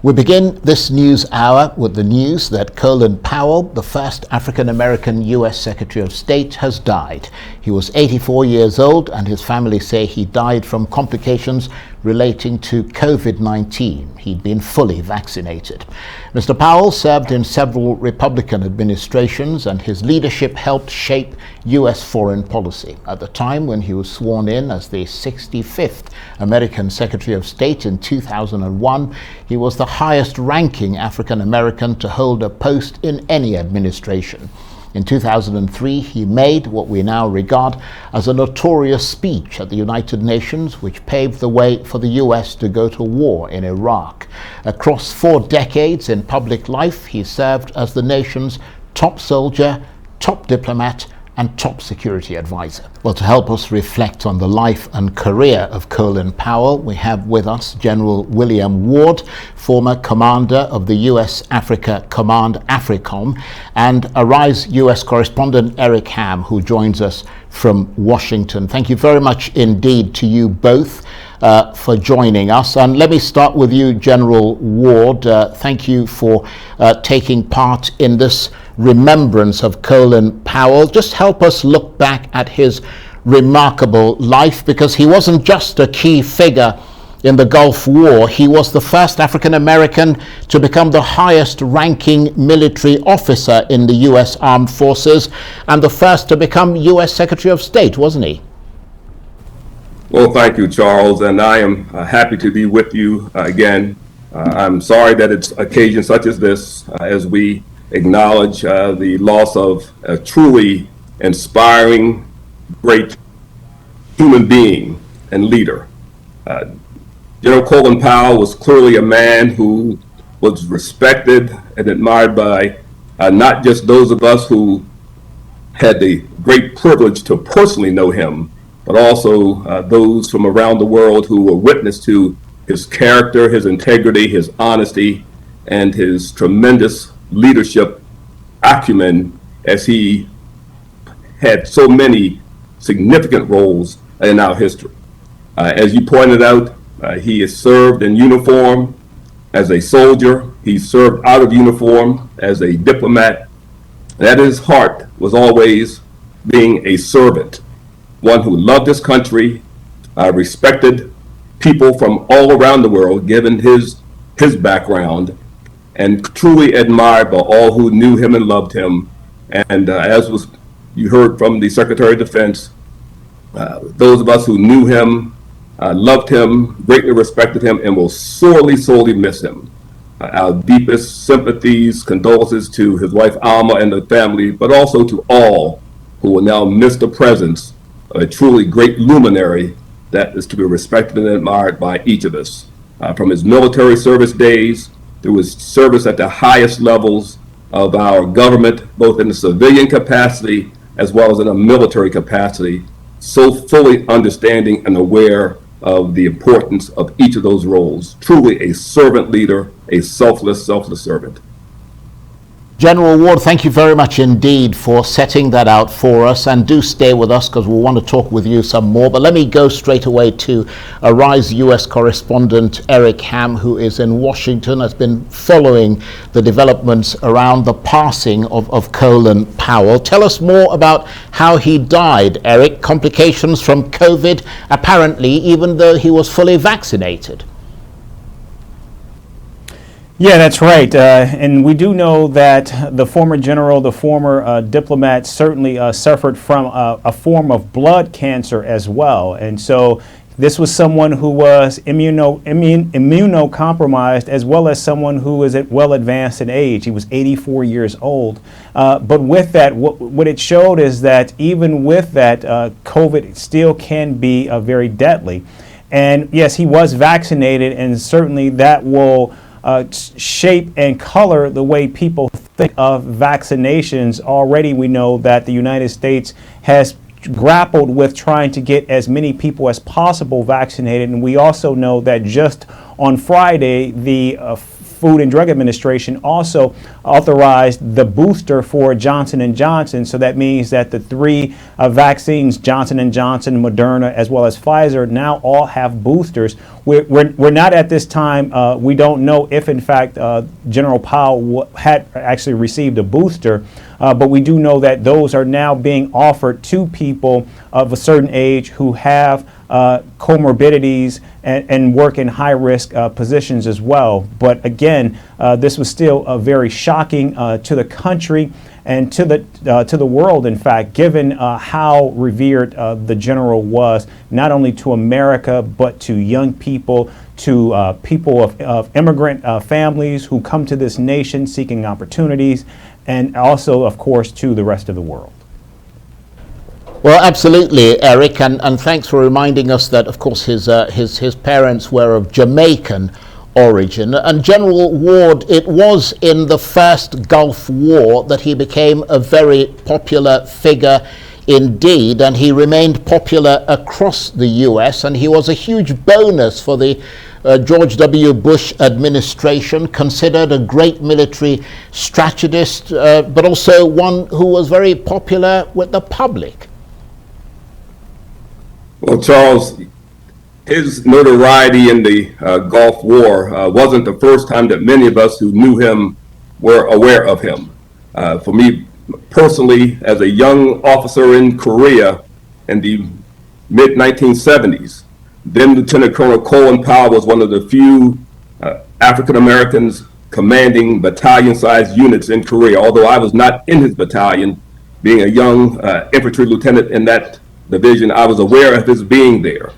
We begin this news hour with the news that Colin Powell, the first African-American U.S. Secretary of State, has died. He was 84 years old, and his family say he died from complications relating to COVID-19. He'd been fully vaccinated. Mr. Powell served in several Republican administrations, and his leadership helped shape U.S. foreign policy. At the time when he was sworn in as the 65th American Secretary of State in 2001, he was the highest-ranking African-American to hold a post in any administration. In 2003, he made what we now regard as a notorious speech at the United Nations, which paved the way for the U.S. to go to war in Iraq. Across 4 decades in public life, he served as the nation's top soldier, top diplomat, and top security advisor. Well, to help us reflect on the life and career of Colin Powell, we have with us General William Ward, former commander of the U.S. Africa Command AFRICOM, and Arise U.S. correspondent Eric Ham, who joins us from Washington. Thank you very much indeed to you both for joining us. And let me start with you, General Ward. Thank you for taking part in this remembrance of Colin Powell. Just help us look back at his remarkable life, because he wasn't just a key figure in the Gulf War. He was the first African American to become the highest ranking military officer in the U.S. Armed Forces, and the first to become U.S. Secretary of State, wasn't he? Well, thank you, Charles, and I am happy to be with you again. I'm sorry that it's occasion such as this, as we acknowledge the loss of a truly inspiring, great human being and leader. General Colin Powell was clearly a man who was respected and admired by not just those of us who had the great privilege to personally know him, but also those from around the world who were witness to his character, his integrity, his honesty, and his tremendous leadership acumen, as he had so many significant roles in our history. As you pointed out, he has served in uniform as a soldier. He served out of uniform as a diplomat. And at his heart was always being a servant, one who loved his country, respected people from all around the world, given his background, and truly admired by all who knew him and loved him. And you heard from the Secretary of Defense, those of us who knew him, loved him, greatly respected him, and will sorely miss him. Our deepest sympathies, condolences to his wife Alma and the family, but also to all who will now miss the presence of a truly great luminary that is to be respected and admired by each of us. From his military service days, through his service at the highest levels of our government, both in the civilian capacity as well as in a military capacity, so fully understanding and aware of the importance of each of those roles. Truly a servant leader, a selfless servant. General Ward, thank you very much indeed for setting that out for us, and do stay with us because we'll want to talk with you some more. But let me go straight away to Arise U.S. correspondent Eric Ham, who is in Washington, has been following the developments around the passing of Colin Powell. Tell us more about how he died, Eric. Complications from COVID, apparently, even though he was fully vaccinated. Yeah, that's right. And we do know that the former general, the former diplomat, certainly suffered from a form of blood cancer as well. And so this was someone who was immunocompromised, as well as someone who was well advanced in age. He was 84 years old. But with that, what it showed is that even with that, COVID still can be very deadly. And yes, he was vaccinated, and certainly that will shape and color the way people think of vaccinations. Already we know that the United States has grappled with trying to get as many people as possible vaccinated, and we also know that just on Friday the Food and Drug Administration also authorized the booster for Johnson & Johnson. So that means that the three vaccines, Johnson & Johnson, Moderna, as well as Pfizer, now all have boosters. We're not at this time, we don't know if in fact General Powell had actually received a booster, but we do know that those are now being offered to people of a certain age who have comorbidities and work in high-risk positions as well. But again, this was still very shocking to the country and to the world, in fact, given how revered the general was, not only to America, but to young people, to people of immigrant families who come to this nation seeking opportunities, and also, of course, to the rest of the world. Well, absolutely, Eric, and thanks for reminding us that, of course, his parents were of Jamaican origin. And General Ward, it was in the first Gulf War that he became a very popular figure indeed, and he remained popular across the US, and he was a huge bonus for the George W. Bush administration, considered a great military strategist, but also one who was very popular with the public. Well, Charles, his notoriety in the Gulf War wasn't the first time that many of us who knew him were aware of him. For me personally, as a young officer in Korea in the mid-1970s, then Lieutenant Colonel Colin Powell was one of the few African Americans commanding battalion-sized units in Korea, although I was not in his battalion. Being a young infantry lieutenant in that division, I was aware of his being there.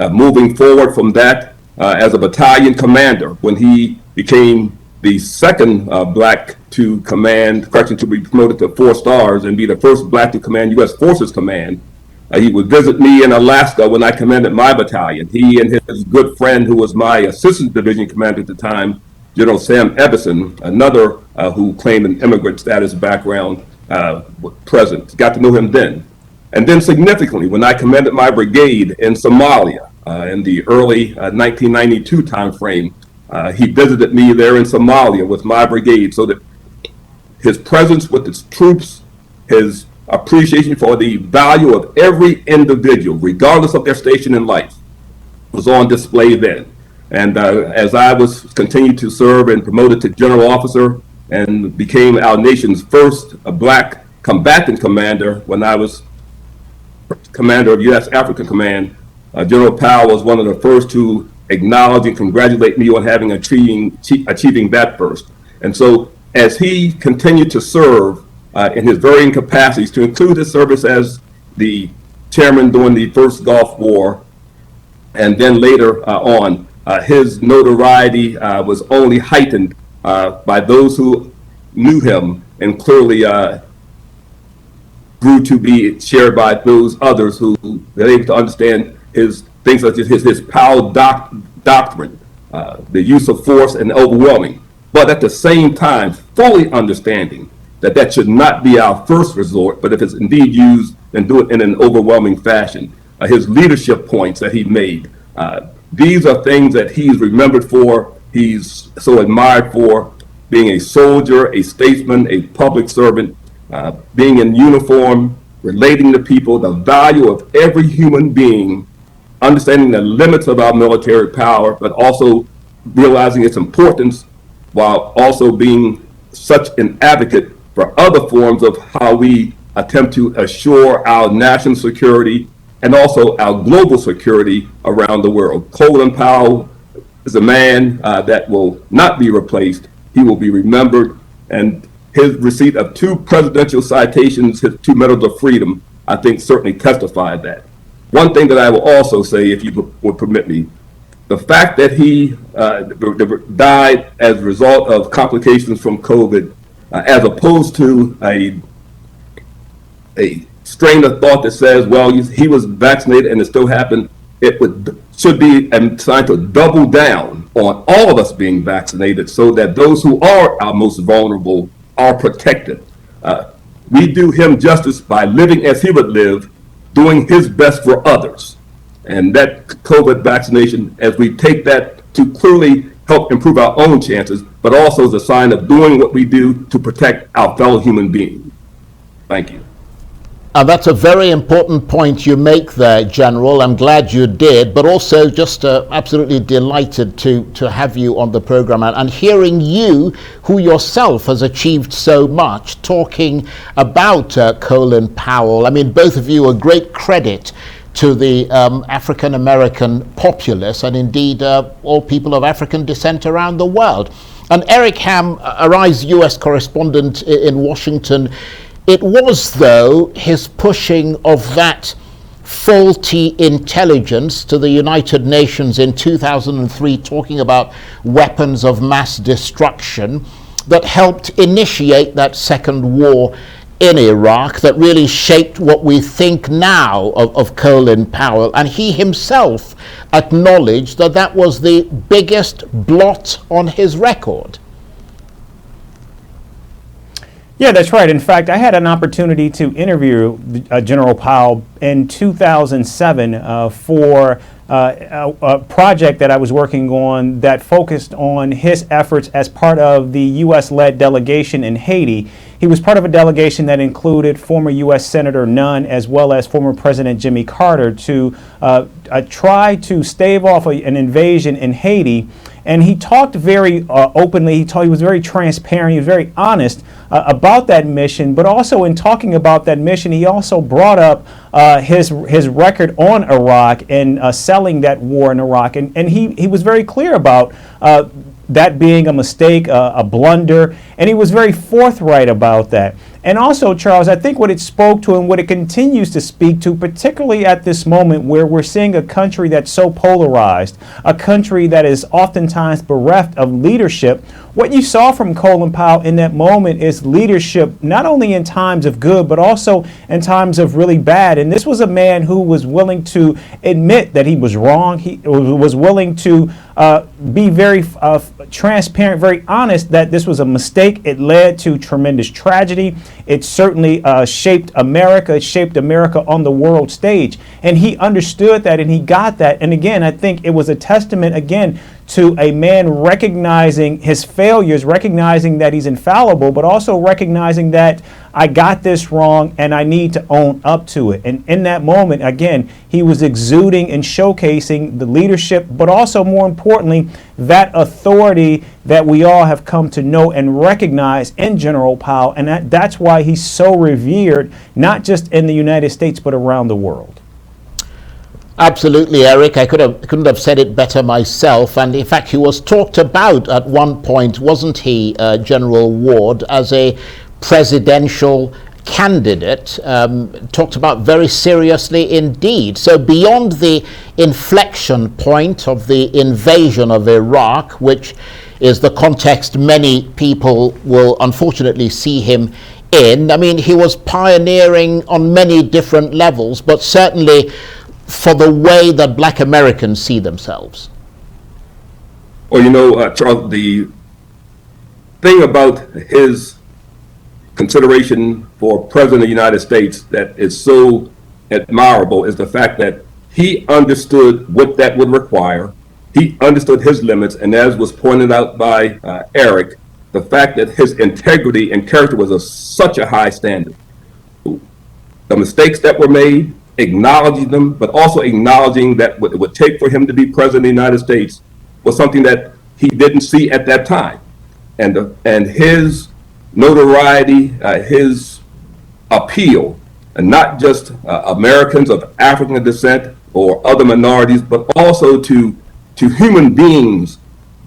Moving forward from that, as a battalion commander, when he became the second black to be promoted to 4 stars and be the first black to command U.S. Forces Command, he would visit me in Alaska when I commanded my battalion. He and his good friend, who was my assistant division commander at the time, General Sam Ebbison, another who claimed an immigrant status background, present. Got to know him then. And then significantly, when I commanded my brigade in Somalia in the early 1992 timeframe, he visited me there in Somalia with my brigade, so that his presence with his troops, his appreciation for the value of every individual, regardless of their station in life, was on display then. And as I was continued to serve and promoted to general officer and became our nation's first black combatant commander when I was commander of U.S. Africa Command, General Powell was one of the first to acknowledge and congratulate me on having achieving that first. And so as he continued to serve in his varying capacities, to include his service as the chairman during the first Gulf War, and then later on, his notoriety was only heightened by those who knew him, and clearly grew to be shared by those others who were able to understand his things such as his Powell doctrine, the use of force and overwhelming, but at the same time fully understanding that should not be our first resort, but if it's indeed used, then do it in an overwhelming fashion. His leadership points that he made, these are things that he's remembered for, he's so admired for, being a soldier, a statesman, a public servant, being in uniform, relating to people, the value of every human being, understanding the limits of our military power, but also realizing its importance, while also being such an advocate for other forms of how we attempt to assure our national security and also our global security around the world. Colin Powell is a man that will not be replaced. He will be remembered, and his receipt of 2 presidential citations, his 2 medals of freedom, I think certainly testified that. One thing that I will also say, if you would permit me, the fact that he died as a result of complications from COVID, as opposed to a strain of thought that says, well, he was vaccinated and it still happened, should be assigned to double down on all of us being vaccinated, so that those who are our most vulnerable are protected. We do him justice by living as he would live, doing his best for others. And that COVID vaccination, as we take that to clearly help improve our own chances, but also as a sign of doing what we do to protect our fellow human beings. Thank you. That's a very important point you make there, General. I'm glad you did, but also just absolutely delighted to have you on the program and hearing you, who yourself has achieved so much, talking about Colin Powell. I mean, both of you are great credit to the African American populace and indeed all people of African descent around the world. And Eric Ham, Arise US correspondent in Washington, it was, though, his pushing of that faulty intelligence to the United Nations in 2003, talking about weapons of mass destruction, that helped initiate that second war in Iraq, that really shaped what we think now of Colin Powell. And he himself acknowledged that that was the biggest blot on his record. Yeah, that's right. In fact, I had an opportunity to interview General Powell in 2007 for a project that I was working on that focused on his efforts as part of the U.S.-led delegation in Haiti. He was part of a delegation that included former U.S. Senator Nunn as well as former President Jimmy Carter to try to stave off an invasion in Haiti. And he talked very openly. He was very transparent. He was very honest about that mission. But also in talking about that mission, he also brought up his record on Iraq and selling that war in Iraq. And he was very clear about that being a mistake, a blunder. And he was very forthright about that. And also, Charles, I think what it spoke to and what it continues to speak to, particularly at this moment where we're seeing a country that's so polarized, a country that is oftentimes bereft of leadership, what you saw from Colin Powell in that moment is leadership, not only in times of good, but also in times of really bad. And this was a man who was willing to admit that he was wrong. He was willing to be very transparent, very honest that this was a mistake. It led to tremendous tragedy. It certainly shaped America. It shaped America on the world stage. And he understood that and he got that. And again, I think it was a testament, again, to a man recognizing his failures, recognizing that he's infallible, but also recognizing that I got this wrong and I need to own up to it. And in that moment, again, he was exuding and showcasing the leadership, but also more importantly, that authority that we all have come to know and recognize in General Powell. And that's why he's so revered, not just in the United States, but around the world. Absolutely, Eric. I couldn't have said it better myself. And in fact, he was talked about at one point, wasn't he, General Ward, as a presidential candidate, talked about very seriously indeed. So beyond the inflection point of the invasion of Iraq, which is the context many people will unfortunately see him in, I mean, he was pioneering on many different levels, but certainly for the way that Black Americans see themselves. Well, you know, Charles, the thing about his consideration for President of the United States that is so admirable is the fact that he understood what that would require. He understood his limits, and as was pointed out by Eric, the fact that his integrity and character was of such a high standard. The mistakes that were made, acknowledging them, but also acknowledging that what it would take for him to be president of the United States was something that he didn't see at that time. And his notoriety, his appeal, and not just Americans of African descent or other minorities, but also to human beings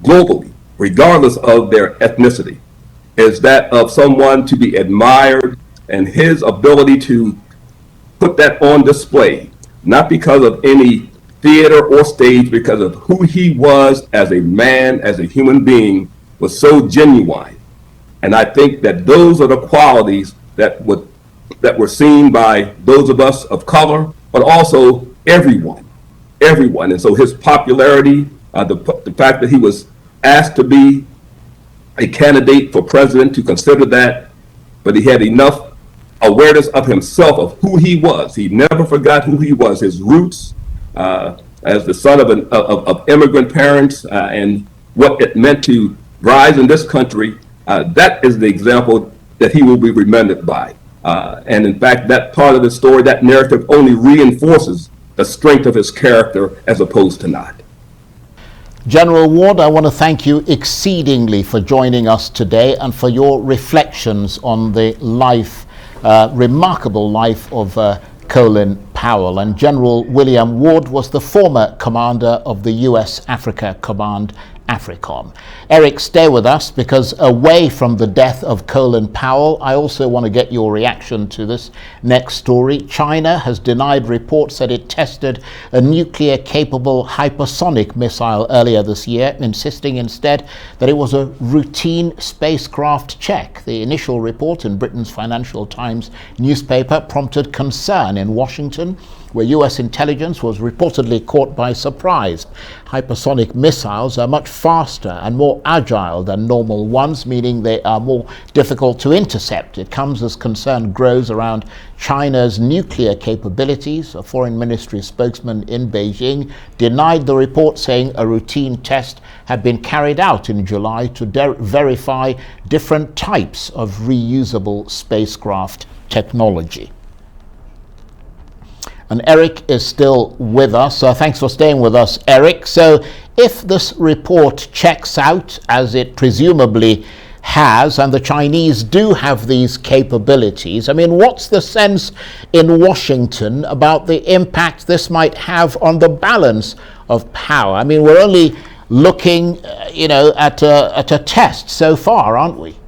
globally, regardless of their ethnicity, is that of someone to be admired, and his ability to put that on display, not because of any theater or stage, because of who he was as a man, as a human being, was so genuine. And I think that those are the qualities that were seen by those of us of color, but also everyone. And so his popularity, the fact that he was asked to be a candidate for president, to consider that, but he had enough awareness of himself, of who he was. He never forgot who he was, his roots as the son of immigrant parents, and what it meant to rise in this country, that is the example that he will be remembered by. And in fact, that part of the story, that narrative only reinforces the strength of his character as opposed to not. General Ward, I want to thank you exceedingly for joining us today and for your reflections on the remarkable life of Colin Powell. And General William Ward was the former commander of the US Africa Command, AFRICOM. Eric, stay with us, because away from the death of Colin Powell, I also want to get your reaction to this next story. China has denied reports that it tested a nuclear-capable hypersonic missile earlier this year, insisting instead that it was a routine spacecraft check. The initial report in Britain's Financial Times newspaper prompted concern in Washington, where US intelligence was reportedly caught by surprise. Hypersonic missiles are much faster and more agile than normal ones, meaning they are more difficult to intercept. It comes as concern grows around China's nuclear capabilities. A foreign ministry spokesman in Beijing denied the report, saying a routine test had been carried out in July to verify different types of reusable spacecraft technology. And Eric is still with us. Thanks for staying with us, Eric. So if this report checks out, as it presumably has, and the Chinese do have these capabilities, I mean, what's the sense in Washington about the impact this might have on the balance of power? I mean, we're only looking, at a test so far, aren't we?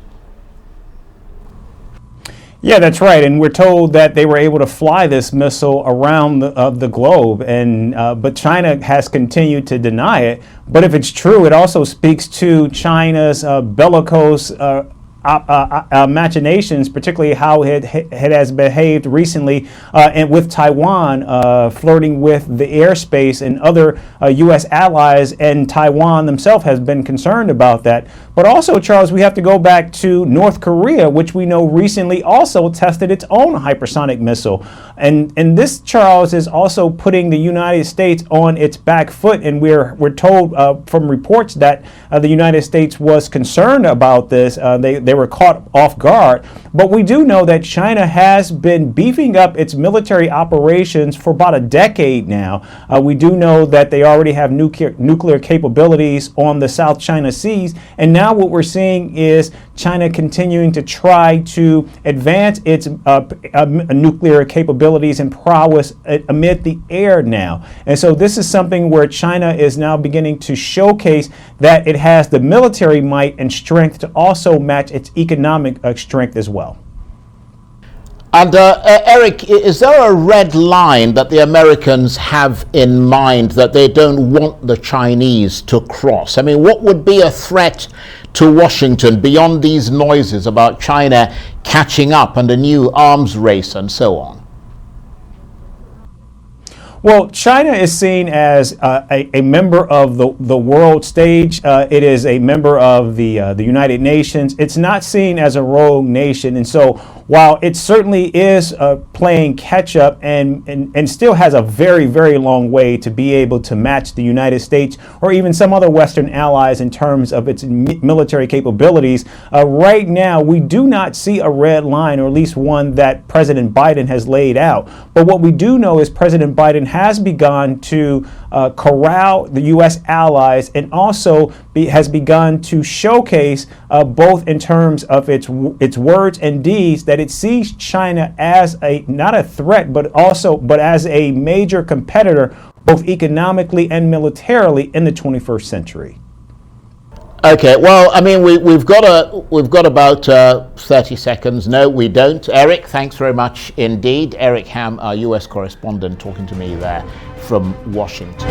Yeah, that's right. And we're told that they were able to fly this missile around the globe, and but China has continued to deny it. But if it's true, it also speaks to China's bellicose machinations, particularly how it has behaved recently and with Taiwan, flirting with the airspace and other U.S. allies, and Taiwan themselves has been concerned about that. But also, Charles, we have to go back to North Korea, which we know recently also tested its own hypersonic missile. And this, Charles, is also putting the United States on its back foot. And we're told from reports that the United States was concerned about this. They were caught off guard. But we do know that China has been beefing up its military operations for about a decade now. We do know that they already have nuclear capabilities on the South China Seas. And now what we're seeing is China continuing to try to advance its nuclear capabilities and prowess amid the air now. And so this is something where China is now beginning to showcase that it has the military might and strength to also match its economic strength as well. And Eric, is there a red line that the Americans have in mind that they don't want the Chinese to cross? I mean, what would be a threat to Washington beyond these noises about China catching up and a new arms race and so on? Well, China is seen as a member of the world stage. It is a member of the United Nations. It's not seen as a rogue nation. And so while it certainly is playing catch up and still has a very, very long way to be able to match the United States or even some other Western allies in terms of its military capabilities, right now we do not see a red line, or at least one that President Biden has laid out. But what we do know is President Biden has begun to corral the U.S. allies, and also has begun to showcase both in terms of its words and deeds that it sees China as not a threat, but as a major competitor, both economically and militarily, in the 21st century. Okay, well, I mean, we've got about 30 seconds. No, we don't. Eric, thanks very much indeed. Eric Ham, our US correspondent, talking to me there from Washington.